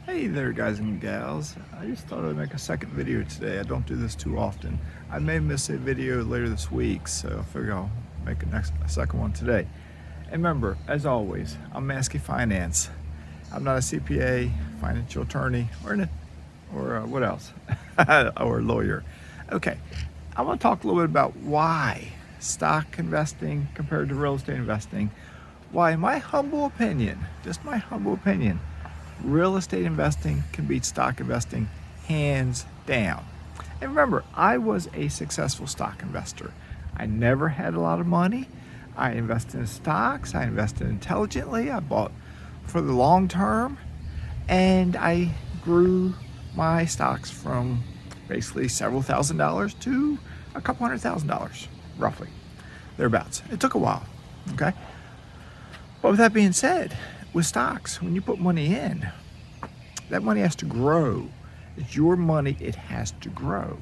Hey there guys and gals, I just thought I'd make a second video today. I don't do this too often. I may miss a video later this week, so I figure I'll make a second one today. And remember, as always, I'm Mazske Finance. I'm not a CPA, financial attorney, or what else? or a lawyer. Okay, I want to talk a little bit about why stock investing compared to real estate investing. Why, in my humble opinion, just my humble opinion, real estate investing can beat stock investing hands down. And remember, I was a successful stock investor. I never had a lot of money. I invested in stocks. I invested intelligently. I bought for the long term. And I grew my stocks from basically several $1,000s to a couple $100,000, roughly, thereabouts. It took a while, okay? But with that being said, with stocks, when you put money in, that money has to grow. It's your money, it has to grow.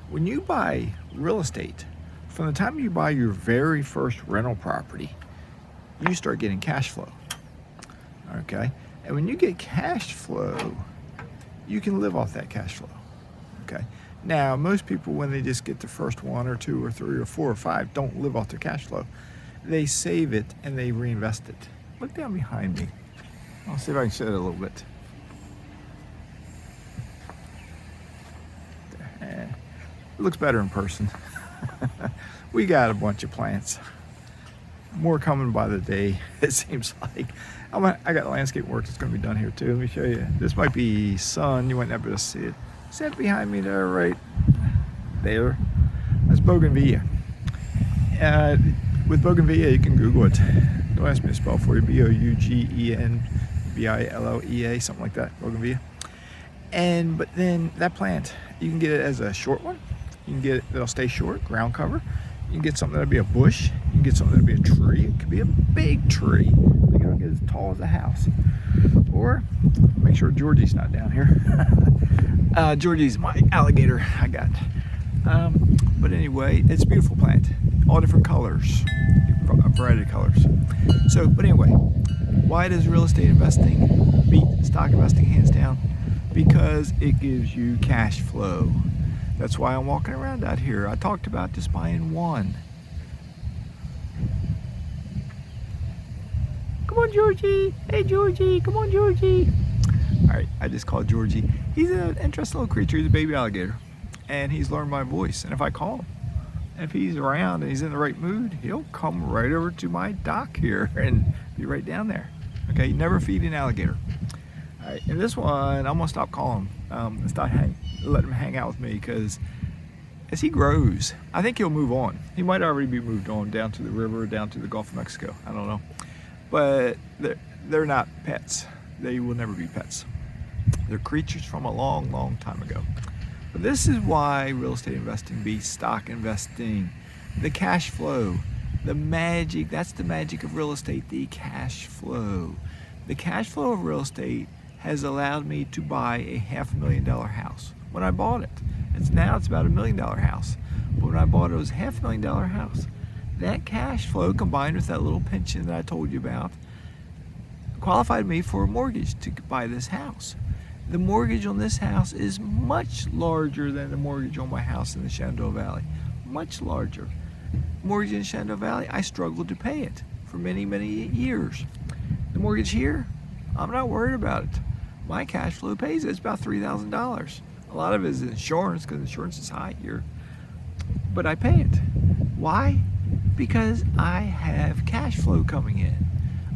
When you buy real estate, from the time you buy your very first rental property, you start getting cash flow, okay? And when you get cash flow, you can live off that cash flow, okay? Now, most people, when they just get the first one or two or three or four or five, don't live off their cash flow. They save it and they reinvest it. Look down behind me. I'll see if I can show it a little bit. It looks better in person. We got a bunch of plants. More coming by the day, it seems like. I got landscape work that's going to be done here too. Let me show you. This might be sun. You might not be able to see it. See that behind me there, right there? That's bougainvillea. With bougainvillea, you can Google it. Don't ask me to spell for you. Bougainvillea, something like that. Bougainvillea. But then that plant, you can get it as a short one. You can get it that'll stay short, ground cover. You can get something that'll be a bush. You can get something that'll be a tree. It could be a big tree. Like it'll get as tall as a house. Or make sure Georgie's not down here. Georgie's my alligator I got. But anyway, it's a beautiful plant. All different colors, a variety of colors. But anyway, why does real estate investing beat stock investing hands down? Because it gives you cash flow. That's why I'm walking around out here. I talked about just buying one. Come on, Georgie. Hey, Georgie. Come on, Georgie. All right, I just called Georgie. He's an interesting little creature. He's a baby alligator. And he's learned my voice. And if I call him, if he's around and he's in the right mood, he'll come right over to my dock here and be right down there. Okay, you never feed an alligator. All right, and this one, I'm gonna stop calling him and stop letting him hang out with me, because as he grows, I think he'll move on. He might already be moved on down to the river, down to the Gulf of Mexico. I don't know. But they're not pets. They will never be pets. They're creatures from a long, long time ago. But this is why real estate investing beats stock investing. The cash flow, the magic, that's the magic of real estate, the cash flow. The cash flow of real estate has allowed me to buy a $500,000 house. When I bought it, it's about $1 million house. But when I bought it, it was a $500,000 house. That cash flow combined with that little pension that I told you about qualified me for a mortgage to buy this house. The mortgage on this house is much larger than the mortgage on my house in the Shenandoah Valley. Much larger. Mortgage in the Shenandoah Valley, I struggled to pay it for many, many years. The mortgage here, I'm not worried about it. My cash flow pays it. It's about $3,000. A lot of it is insurance, because insurance is high here. But I pay it. Why? Because I have cash flow coming in.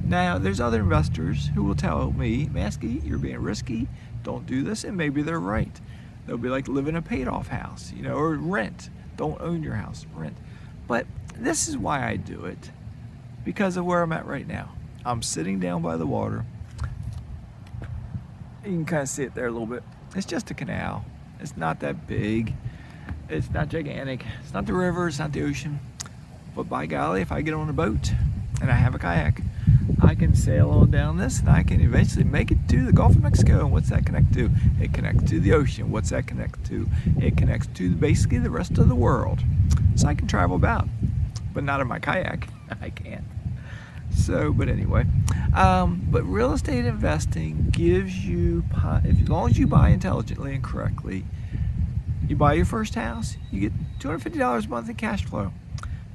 Now, there's other investors who will tell me, Mazske, you're being risky, don't do this, and maybe they're right. They'll be like, live in a paid-off house, or rent. Don't own your house, rent. But this is why I do it, because of where I'm at right now. I'm sitting down by the water. You can kind of see it there a little bit. It's just a canal. It's not that big. It's not gigantic. It's not the river, it's not the ocean. But by golly, if I get on a boat and I have a kayak, I can sail on down this and I can eventually make it to the Gulf of Mexico. And what's that connect to? It connects to the ocean. What's that connect to? It connects to basically the rest of the world. So I can travel about, but not in my kayak. I can't. So, but anyway, but real estate investing gives you, as long as you buy intelligently and correctly, you buy your first house, you get $250 a month in cash flow.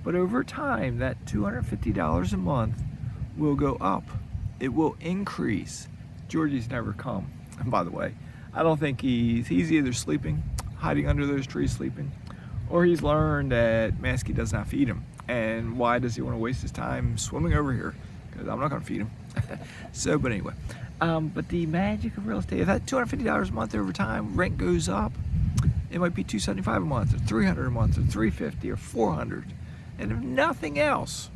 But over time, that $250 a month will go up. It will increase. Georgie's never come. And by the way, I don't think he's either sleeping, hiding under those trees sleeping, or he's learned that Mazske does not feed him. And why does he want to waste his time swimming over here? Because I'm not going to feed him. So, but anyway, but the magic of real estate, if that $250 a month over time, rent goes up, it might be $275 a month, or $300 a month, or $350, or $400. And if nothing else,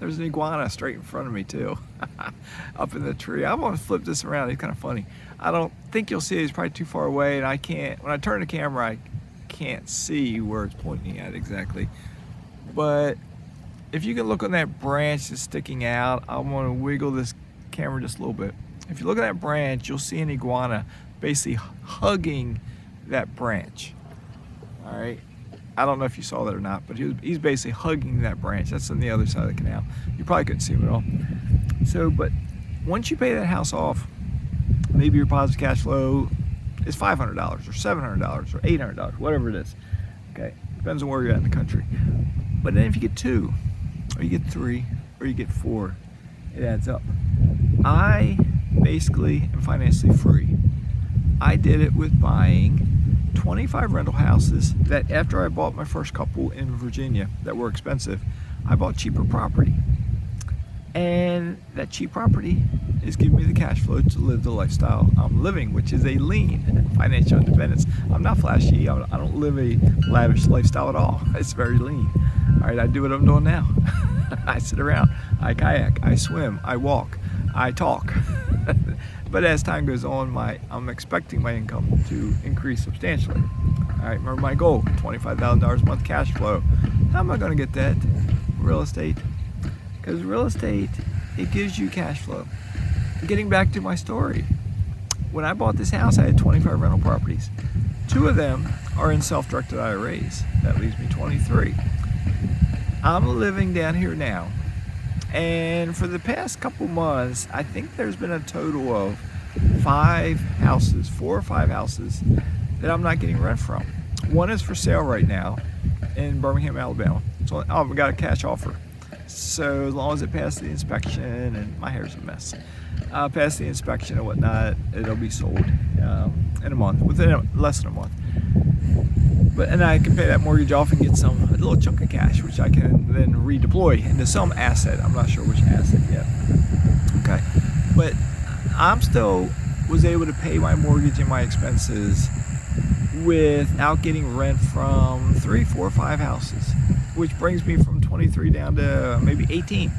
there's an iguana straight in front of me too, up in the tree. I want to flip this around. He's kind of funny. I don't think you'll see it. He's probably too far away, and I can't. When I turn the camera, I can't see where it's pointing at exactly. But if you can look on that branch that's sticking out, I want to wiggle this camera just a little bit. If you look at that branch, you'll see an iguana basically hugging that branch. All right. I don't know if you saw that or not, but he's basically hugging that branch. That's on the other side of the canal. You probably couldn't see him at all. So, but once you pay that house off, maybe your positive cash flow is $500 or $700 or $800, whatever it is. Okay, depends on where you're at in the country. But then if you get 2, or you get 3, or you get 4, it adds up. I basically am financially free. I did it with buying 25 rental houses that after I bought my first couple in Virginia that were expensive, I bought cheaper property. And that cheap property is giving me the cash flow to live the lifestyle I'm living, which is a lean financial independence. I'm not flashy. I don't live a lavish lifestyle at all. It's very lean. All right, I do what I'm doing now. I sit around, I kayak, I swim, I walk, I talk. But as time goes on, I'm expecting my income to increase substantially. All right, remember my goal, $25,000 a month cash flow. How am I going to get that? Real estate. Because real estate, it gives you cash flow. Getting back to my story, when I bought this house, I had 25 rental properties. 2 of them are in self-directed IRAs. That leaves me 23. I'm living down here now. And for the past couple months, I think there's been a total of 4 or 5 houses that I'm not getting rent from. One is for sale right now in Birmingham, Alabama. So I've got a cash offer. So as long as it passes the inspection, and my hair's a mess, pass the inspection and whatnot, it'll be sold in a month, within less than a month. And I can pay that mortgage off and get a little chunk of cash, which I can then redeploy into some asset. I'm not sure which asset yet. Okay, but I'm still was able to pay my mortgage and my expenses without getting rent from 3, 4, 5 houses, which brings me from 23 down to maybe 18.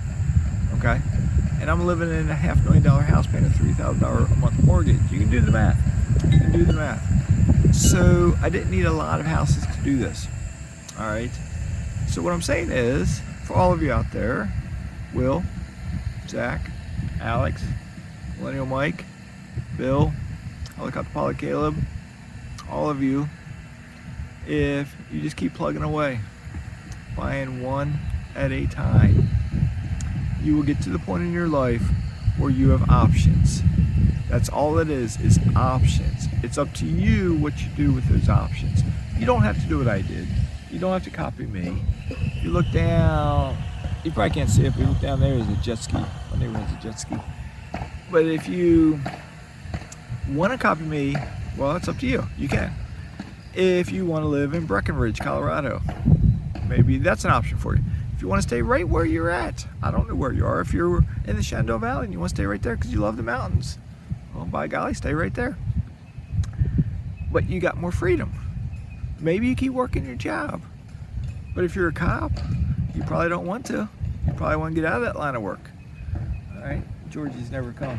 Okay, and I'm living in a $500,000 house paying a $3,000 a month mortgage. You can do the math. You can do the math. So I didn't need a lot of houses to do this. All right. So what I'm saying is, for all of you out there, Will, Zach, Alex, Millennial Mike, Bill, Helicopter Pilot Caleb, all of you, if you just keep plugging away, buying one at a time, you will get to the point in your life where you have options. That's all it is options. It's up to you what you do with those options. You don't have to do what I did. You don't have to copy me. If you look down, you probably can't see it, but you look down there is a jet ski. My neighbor has a jet ski. But if you want to copy me, well, it's up to you. You can. If you want to live in Breckenridge, Colorado, maybe that's an option for you. If you want to stay right where you're at, I don't know where you are. If you're in the Shenandoah Valley and you want to stay right there because you love the mountains, well, by golly, stay right there. But you got more freedom. Maybe you keep working your job. But if you're a cop, you probably don't want to. You probably want to get out of that line of work. All right, Georgie's never come.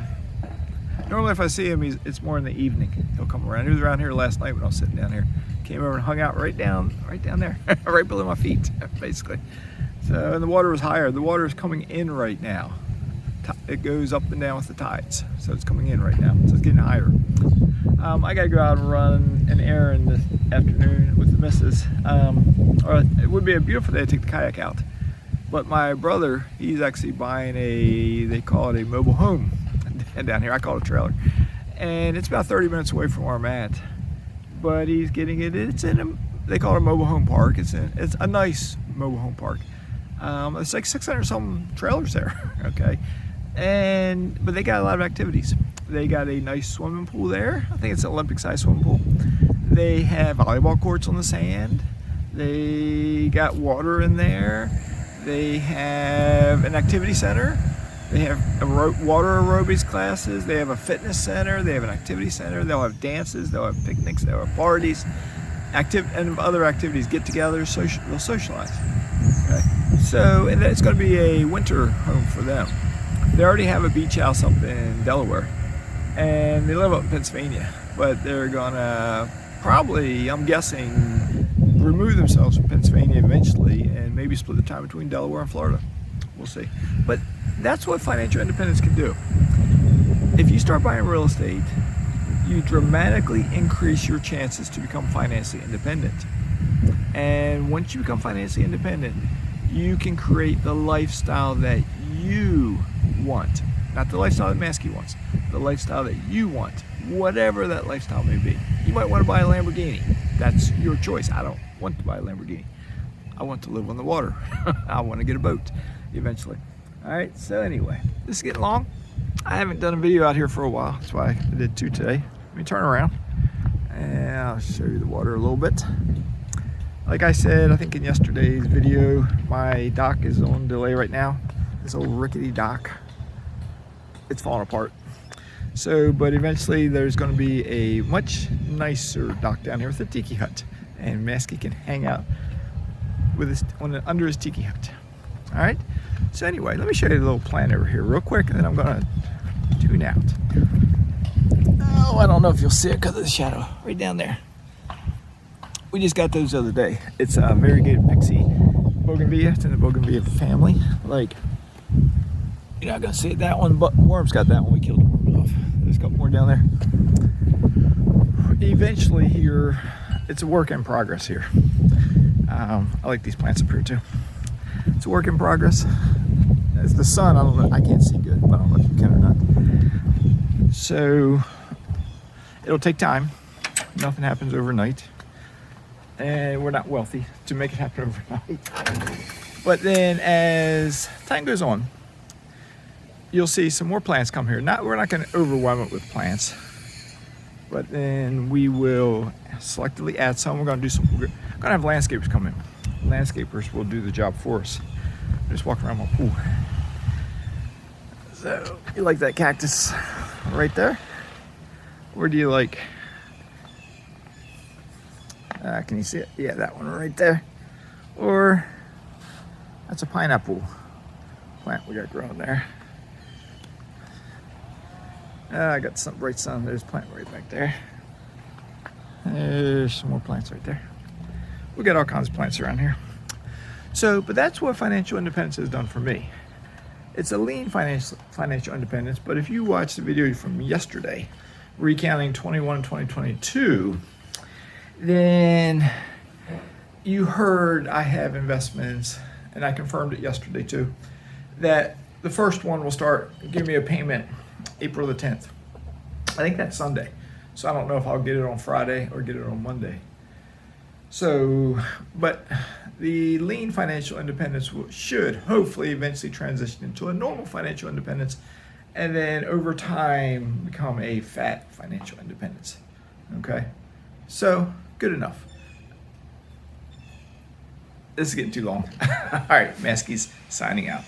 Normally if I see him, it's more in the evening. He'll come around. He was around here last night when I was sitting down here. Came over and hung out right down there, right below my feet, basically. So, and the water was higher. The water is coming in right now. It goes up and down with the tides. So it's coming in right now. So it's getting higher. I gotta go out and run an errand this afternoon with the missus. Or it would be a beautiful day to take the kayak out. But my brother, he's actually buying they call it a mobile home down here. I call it a trailer. And it's about 30 minutes away from where I'm at. But he's getting it, they call it a mobile home park. It's a nice mobile home park. It's like 600 some trailers there, okay? But they got a lot of activities. They got a nice swimming pool there. I think it's an Olympic-sized swimming pool. They have volleyball courts on the sand. They got water in there. They have an activity center. They have water aerobics classes. They have a fitness center. They have an activity center. They'll have dances. They'll have picnics. They'll have parties, and other activities. Get-togethers. They'll socialize. Okay. So, and it's going to be a winter home for them. They already have a beach house up in Delaware, and they live up in Pennsylvania. But they're gonna probably, I'm guessing, remove themselves from Pennsylvania eventually, and maybe split the time between Delaware and Florida. We'll see. But that's what financial independence can do. If you start buying real estate, you dramatically increase your chances to become financially independent. And once you become financially independent, you can create the lifestyle that you want. Not the lifestyle that Mazske wants, the lifestyle that you want, whatever that lifestyle may be. You might want to buy a Lamborghini. That's your choice. I don't want to buy a Lamborghini. I want to live on the water. I want to get a boat eventually. All right, so anyway, this is getting long. I haven't done a video out here for a while. That's why I did two today. Let me turn around and I'll show you the water a little bit. Like I said, I think in yesterday's video, my dock is on delay right now. This old rickety dock, it's falling apart. So, but eventually there's going to be a much nicer dock down here with a tiki hut, and Mazske can hang out with under his tiki hut. All right. So anyway, let me show you the little plant over here real quick, and then I'm going to tune out. Oh, I don't know if you'll see it because of the shadow right down there. We just got those the other day. It's a variegated pixie bougainvillea. It's in the bougainvillea family. Like, you're not gonna see it, that one, but worms got that one. We killed the worms off. There's a couple more down there. Eventually here, it's a work in progress here. I like these plants up here too. It's a work in progress. It's the sun, I don't know, I can't see good, but I don't know if you can or not. So, it'll take time. Nothing happens overnight. And we're not wealthy to make it happen overnight. But then as time goes on, you'll see some more plants come here. We're not going to overwhelm it with plants, but then we will selectively add some. We're going to have landscapers come in. Landscapers will do the job for us. Just walk around my pool. So, you like that cactus right there? Or do you like, can you see it? Yeah, that one right there. Or that's a pineapple plant we got growing there. I got some bright sun. There's a plant right back there. There's some more plants right there. We got all kinds of plants around here. So, but that's what financial independence has done for me. It's a lean financial independence, but if you watch the video from yesterday, recounting 21 and 2022, then you heard I have investments, and I confirmed it yesterday too, that the first one will start giving me a payment April the 10th. I think that's Sunday. So I don't know if I'll get it on Friday or get it on Monday. So, but the lean financial independence should hopefully eventually transition into a normal financial independence, and then over time become a fat financial independence. Okay? So, good enough. This is getting too long. All right, Mazske's signing out.